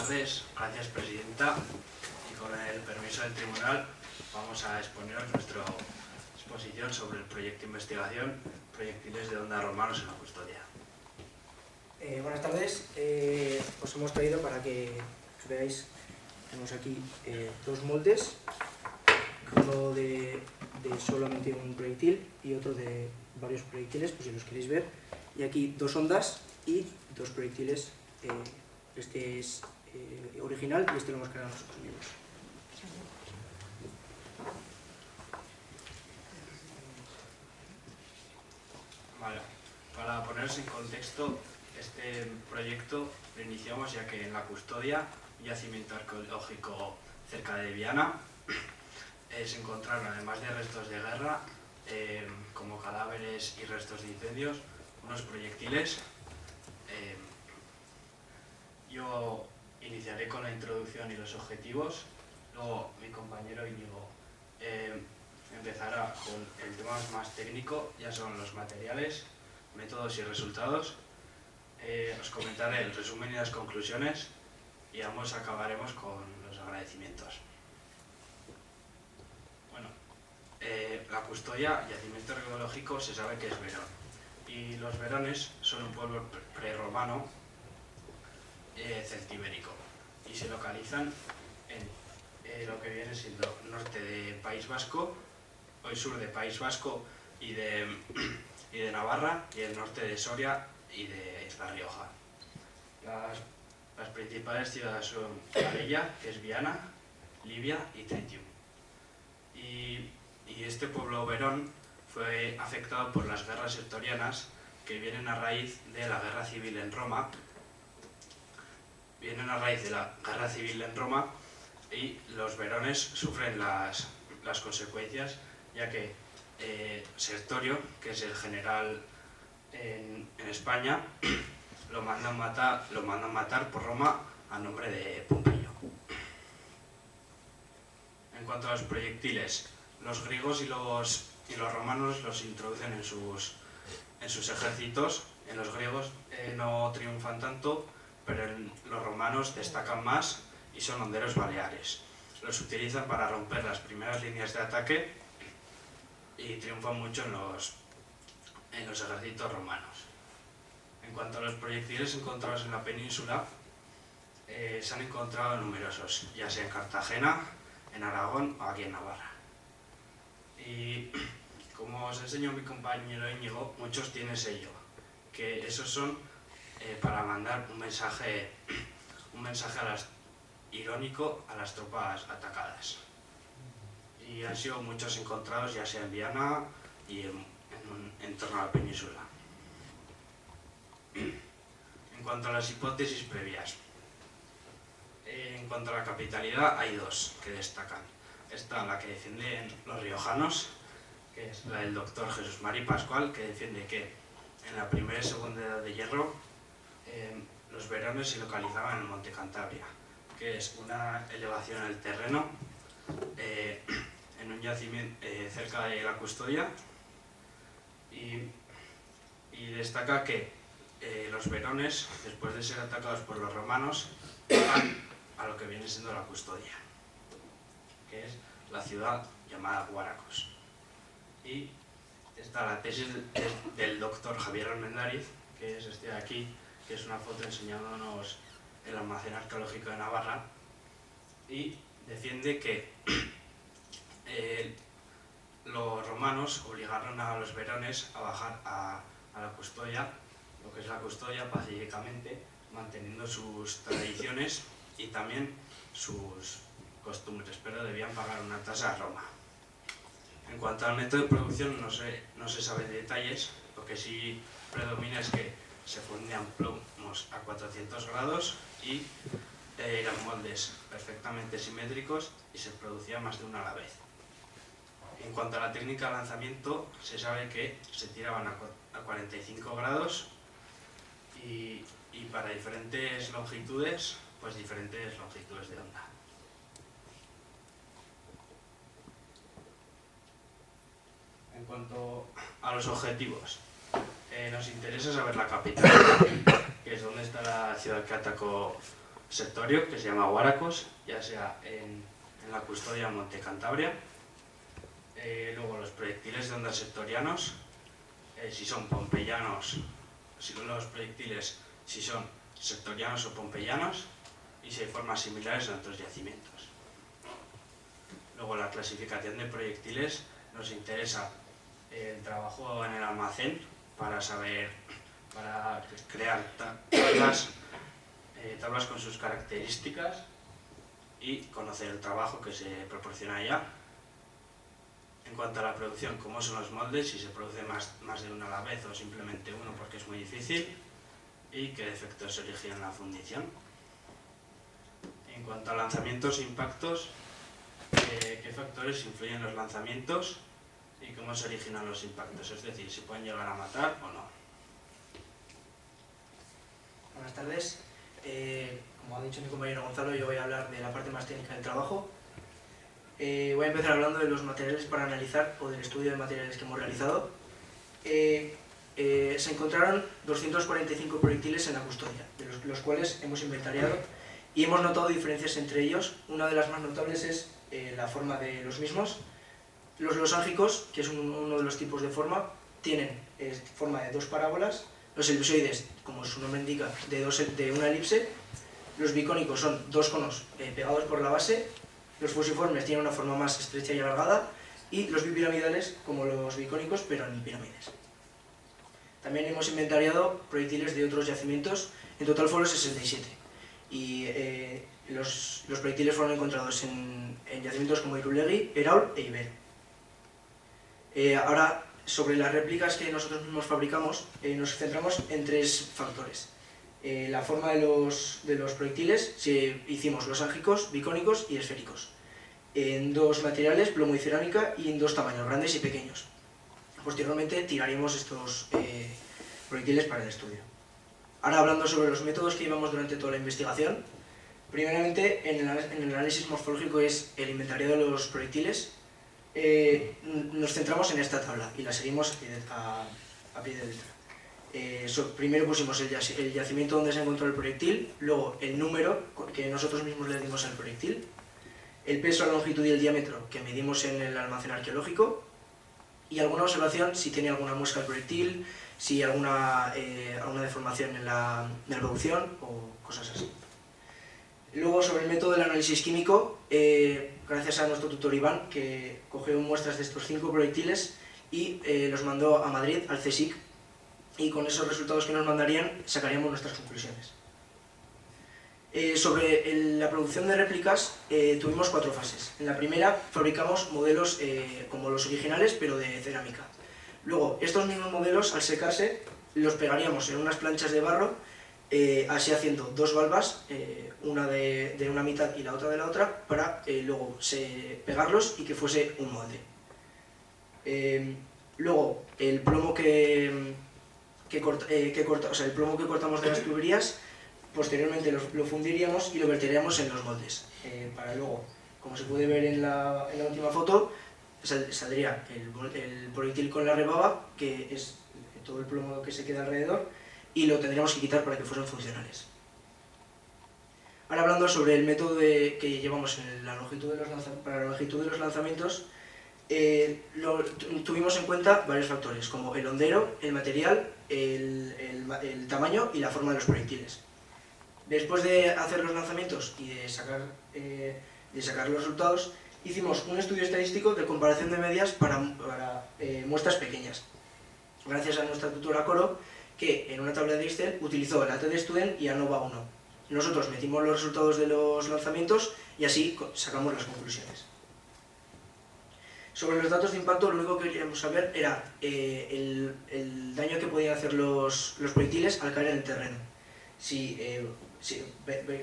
tardes, gracias Presidenta, y con el permiso del Tribunal vamos a exponeros nuestra exposición sobre el proyecto de investigación Proyectiles de onda romanos en la custodia. Buenas tardes, os hemos traído para que veáis, tenemos aquí dos moldes, uno de solamente un proyectil y otro de varios proyectiles, pues si los queréis ver, y aquí dos ondas y dos proyectiles. Este es original y este lo hemos creado nosotros mismos. Vale. Para poneros en contexto, este proyecto lo iniciamos ya que en la custodia, un yacimiento arqueológico cerca de Viana, se encontraron, además de restos de guerra, como cadáveres y restos de incendios, unos proyectiles. Yo iniciaré con la introducción y los objetivos, luego mi compañero Íñigo empezará con el tema más técnico, ya son los materiales, métodos y resultados. Os comentaré el resumen y las conclusiones y ambos acabaremos con los agradecimientos. Bueno, la custodia, yacimiento arqueológico, se sabe que es Verón, y los verones son un pueblo prerromano celtibérico y se localizan en lo que viene siendo norte de País Vasco, hoy sur de País Vasco y de Navarra, y el norte de Soria y de La Rioja. Las principales ciudades son Calella, que es Viana, Libia y Tritium. Y este pueblo verón fue afectado por las guerras sertorianas que vienen a raíz de la guerra civil en Roma. Y los verones sufren las consecuencias, ya que Sertorio, que es el general en España, lo mandan matar por Roma a nombre de Pompeyo. En cuanto a los proyectiles, los griegos y los romanos los introducen en sus ejércitos. En los griegos no triunfan tanto, pero en los romanos destacan más y son honderos baleares. Los utilizan para romper las primeras líneas de ataque y triunfan mucho en los ejércitos romanos. En cuanto a los proyectiles encontrados en la península, se han encontrado numerosos, ya sea en Cartagena, en Aragón o aquí en Navarra. Y como os enseñó mi compañero Íñigo, muchos tienen sello, que esos son para mandar un mensaje irónico a las tropas atacadas. Y han sido muchos encontrados, ya sea en Viana y en torno a la península. En cuanto a las hipótesis previas, en cuanto a la capitalidad, hay dos que destacan. Esta, la que defienden los riojanos, que es la del doctor Jesús Mari Pascual, que defiende que en la primera y segunda edad de hierro los verones se localizaban en el Monte Cantabria, que es una elevación en el terreno, en un yacimiento cerca de la custodia, y destaca que los verones, después de ser atacados por los romanos, van a lo que viene siendo la custodia, que es la ciudad llamada Guaracos. Y está la tesis del doctor Javier Armendáriz, que es este de aquí, que es una foto enseñándonos el almacén arqueológico de Navarra, y defiende que los romanos obligaron a los verones a bajar a la custodia, lo que es la custodia, pacíficamente, manteniendo sus tradiciones y también sus costumbres, pero debían pagar una tasa a Roma. En cuanto al método de producción, no se sabe detalles. Lo que sí predomina es que se fundían plomos a 400 grados y eran moldes perfectamente simétricos y se producía más de uno a la vez. En cuanto a la técnica de lanzamiento, se sabe que se tiraban a 45 grados y para diferentes longitudes, pues diferentes longitudes de onda. En cuanto a los objetivos, nos interesa saber la capital, que es donde está la ciudad que atacó sectorio que se llama Guaracos, ya sea en la custodia Monte Cantabria. Luego los proyectiles de ondas sectorianos, si son pompeyanos, los proyectiles si son sectorianos o pompeyanos, y si hay formas similares en otros yacimientos. Luego la clasificación de proyectiles, nos interesa el trabajo en el almacén para crear tablas con sus características y conocer el trabajo que se proporciona allá. En cuanto a la producción, cómo son los moldes, si se produce más de uno a la vez o simplemente uno porque es muy difícil, y qué defectos se originan en la fundición. En cuanto a lanzamientos e impactos, qué factores influyen en los lanzamientos y cómo se originan los impactos, es decir, si pueden llegar a matar o no. Buenas tardes. Como ha dicho mi compañero Gonzalo, yo voy a hablar de la parte más técnica del trabajo. Voy a empezar hablando de los materiales para analizar o del estudio de materiales que hemos realizado. Se encontraron 245 proyectiles en la custodia, de los cuales hemos inventariado y hemos notado diferencias entre ellos. Una de las más notables es la forma de los mismos. Los losángicos, que es uno de los tipos de forma, tienen forma de dos parábolas. Los elipsoides, como su nombre indica, de una elipse. Los bicónicos son dos conos pegados por la base. Los fusiformes tienen una forma más estrecha y alargada. Y los bipiramidales, como los bicónicos, pero en pirámides. También hemos inventariado proyectiles de otros yacimientos. En total fueron 67. Y los proyectiles fueron encontrados en yacimientos como Irulegui, Eraul e Iber. Ahora, sobre las réplicas que nosotros mismos fabricamos, nos centramos en tres factores. La forma de los proyectiles, si hicimos losángicos, bicónicos y esféricos. En dos materiales, plomo y cerámica, y en dos tamaños, grandes y pequeños. Posteriormente tiraríamos estos proyectiles para el estudio. Ahora, hablando sobre los métodos que llevamos durante toda la investigación, primeramente en el análisis morfológico es el inventario de los proyectiles. Nos centramos en esta tabla y la seguimos a pie de letra. Primero pusimos el yacimiento donde se encontró el proyectil, luego el número que nosotros mismos le dimos al proyectil, el peso, la longitud y el diámetro que medimos en el almacén arqueológico, y alguna observación si tiene alguna muesca el proyectil, si hay alguna deformación en la producción o cosas así. Luego, sobre el método del análisis químico, gracias a nuestro tutor Iván, que cogió muestras de estos 5 proyectiles y los mandó a Madrid, al CSIC, y con esos resultados que nos mandarían sacaríamos nuestras conclusiones. Sobre la producción de réplicas, tuvimos 4 fases. En la primera fabricamos modelos como los originales, pero de cerámica. Luego, estos mismos modelos, al secarse, los pegaríamos en unas planchas de barro, así haciendo 2 valvas, una de una mitad y la otra de la otra, para luego pegarlos y que fuese un molde. Luego, el plomo el plomo que cortamos de las tuberías, posteriormente lo fundiríamos y lo verteríamos en los moldes, para luego, como se puede ver en la última foto, saldría el proyectil con la rebaba, que es todo el plomo que se queda alrededor, y lo tendríamos que quitar para que fuesen funcionales. Ahora, hablando sobre el método que llevamos para la longitud de los lanzamientos, tuvimos en cuenta varios factores, como el hondero, el material, el tamaño y la forma de los proyectiles. Después de hacer los lanzamientos y de sacar los resultados, hicimos un estudio estadístico de comparación de medias para muestras pequeñas. Gracias a nuestra tutora Coro, que en una tabla de Excel utilizó la TD-Student y ANOVA 1. Nosotros metimos los resultados de los lanzamientos y así sacamos las conclusiones. Sobre los datos de impacto, lo único que queríamos saber era el daño que podían hacer los proyectiles al caer en el terreno. Si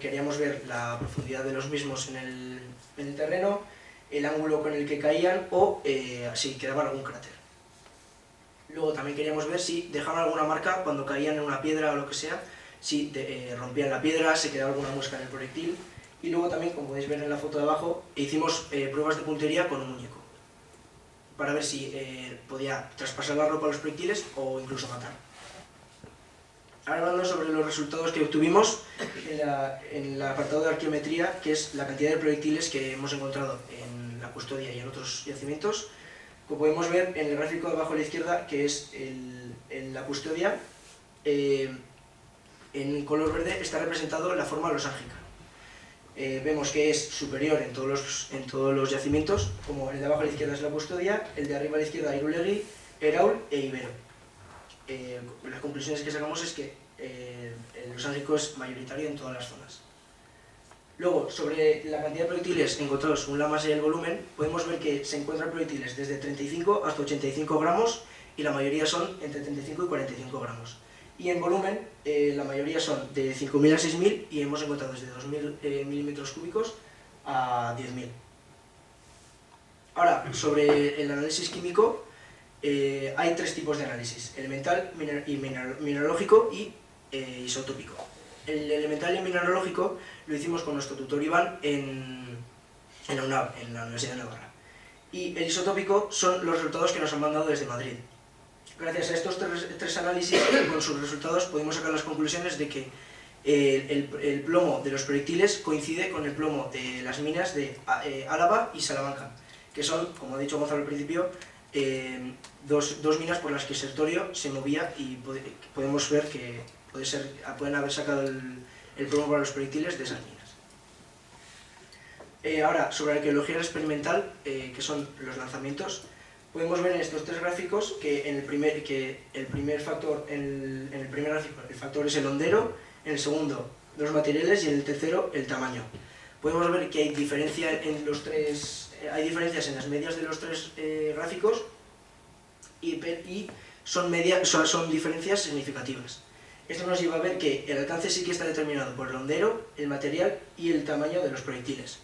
queríamos ver la profundidad de los mismos en el terreno, el ángulo con el que caían o si quedaba algún cráter. Luego también queríamos ver si dejaban alguna marca cuando caían en una piedra o lo que sea, si rompían la piedra, si quedaba alguna muesca en el proyectil. Y luego también, como podéis ver en la foto de abajo, hicimos pruebas de puntería con un muñeco, para ver si podía traspasar la ropa a los proyectiles o incluso matar. Ahora hablando sobre los resultados que obtuvimos en el apartado de arqueometría, que es la cantidad de proyectiles que hemos encontrado en la custodia y en otros yacimientos. Como podemos ver en el gráfico de abajo a la izquierda, que es en la custodia, en color verde está representado la forma losángica. Vemos que es superior en todos los yacimientos, como el de abajo a la izquierda es la custodia, el de arriba a la izquierda Irulegui, Eraul e Ibero. Las conclusiones que sacamos es que el losángico es mayoritario en todas las zonas. Luego, sobre la cantidad de proyectiles encontrados según la masa y el volumen, podemos ver que se encuentran proyectiles desde 35 hasta 85 gramos y la mayoría son entre 35 y 45 gramos. Y en volumen, la mayoría son de 5.000 a 6.000 y hemos encontrado desde 2.000 milímetros cúbicos a 10.000. Ahora, sobre el análisis químico, hay tres tipos de análisis: elemental, mineralógico y isotópico. El elemental y mineralógico lo hicimos con nuestro tutor Iván en la UNAV, en la Universidad de Navarra. Y el isotópico son los resultados que nos han mandado desde Madrid. Gracias a estos tres análisis, con sus resultados, podemos sacar las conclusiones de que el plomo de los proyectiles coincide con el plomo de las minas de Álava y Salamanca, que son, como ha dicho Gonzalo al principio, dos minas por las que Sertorio se movía, y podemos ver que pueden haber sacado el plomo para los proyectiles de esas minas. Ahora, sobre arqueología experimental, que son los lanzamientos, podemos ver en estos tres gráficos que el primer factor, en el primer gráfico, el factor es el hondero, en el segundo los materiales y en el tercero el tamaño. Podemos ver que hay diferencias en las medias de los tres gráficos y son diferencias significativas. Esto nos lleva a ver que el alcance sí que está determinado por el hondero, el material y el tamaño de los proyectiles.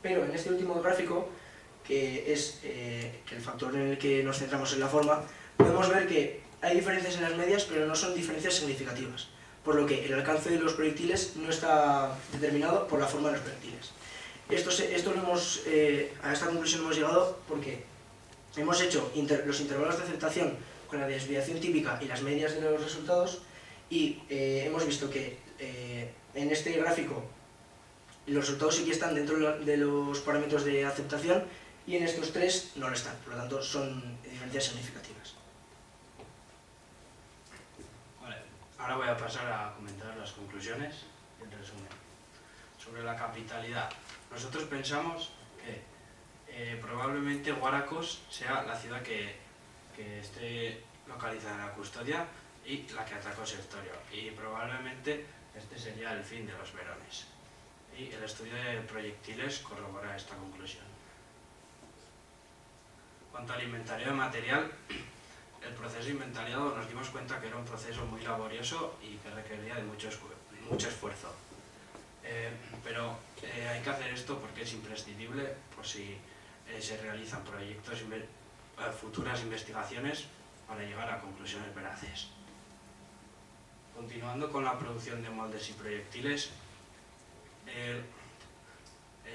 Pero en este último gráfico, que es el factor en el que nos centramos en la forma, podemos ver que hay diferencias en las medias, pero no son diferencias significativas, por lo que el alcance de los proyectiles no está determinado por la forma de los proyectiles. A esta conclusión hemos llegado porque hemos hecho los intervalos de aceptación con la desviación típica y las medias de los resultados, y hemos visto que en este gráfico los resultados sí que están dentro de los parámetros de aceptación, y en estos tres no lo están, por lo tanto son diferencias significativas. Vale, ahora voy a pasar a comentar las conclusiones y el resumen. Sobre la capitalidad, nosotros pensamos que probablemente Guaracos sea la ciudad que esté localizada en la custodia y la que atacó Sertorio, y probablemente este sería el fin de los Verones. Y el estudio de proyectiles corrobora esta conclusión. Cuanto al inventario de material, el proceso inventariado nos dimos cuenta que era un proceso muy laborioso y que requería de mucho esfuerzo. Pero hay que hacer esto porque es imprescindible por si se realizan futuras investigaciones para llegar a conclusiones veraces. Continuando con la producción de moldes y proyectiles,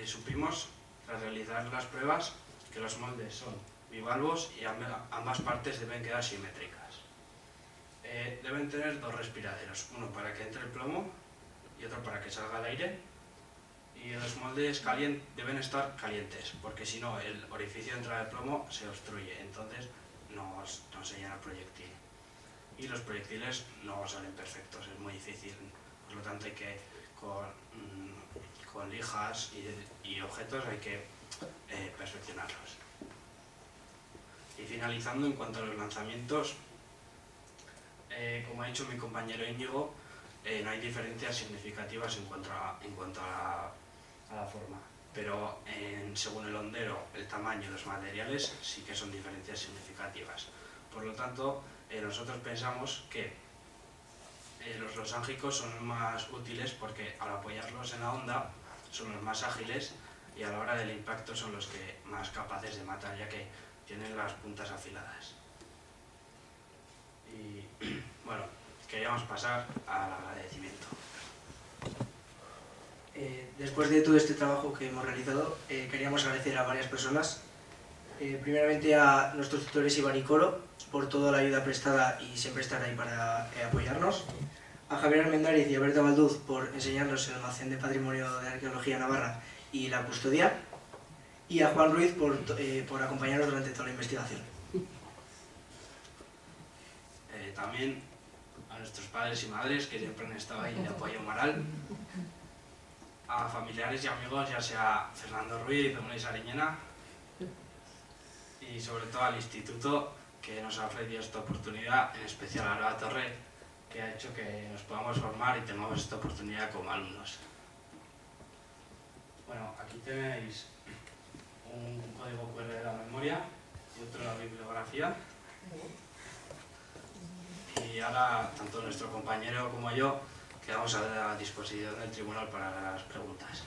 supimos, tras realizar las pruebas, que los moldes son bivalvos y ambas partes deben quedar simétricas. Deben tener dos respiraderos, uno para que entre el plomo y otro para que salga el aire, y los moldes deben estar calientes, porque si no el orificio de entrada del plomo se obstruye, entonces no se llena el proyectil. Y los proyectiles no salen perfectos, es muy difícil, por lo tanto hay que con lijas y objetos hay que perfeccionarlos. Y finalizando, en cuanto a los lanzamientos, como ha dicho mi compañero Íñigo, no hay diferencias significativas en cuanto a la forma, pero según el hondero, el tamaño y los materiales sí que son diferencias significativas. Por lo tanto, nosotros pensamos que los losángicos son los más útiles porque al apoyarlos en la onda son los más ágiles y a la hora del impacto son los que más capaces de matar, ya que tienen las puntas afiladas. Y bueno, queríamos pasar al agradecimiento. Después de todo este trabajo que hemos realizado, queríamos agradecer a varias personas. Primeramente a nuestros tutores Iván y Coro por toda la ayuda prestada y siempre estar ahí para apoyarnos. a Javier Armendáriz y a Berta Balduz por enseñarnos el almacén de Patrimonio de Arqueología Navarra y la custodia, y a Juan Ruiz por acompañarnos durante toda la investigación. También a nuestros padres y madres que siempre han estado ahí de apoyo moral, a familiares y amigos, ya sea Fernando Ruiz o Unai Ariñena, y sobre todo al instituto que nos ha ofrecido esta oportunidad, en especial a Nueva Torre, que ha hecho que nos podamos formar y tengamos esta oportunidad como alumnos. Bueno, aquí tenéis un código QR de la memoria y otro de la bibliografía. Y ahora, tanto nuestro compañero como yo, quedamos a la disposición del tribunal para las preguntas.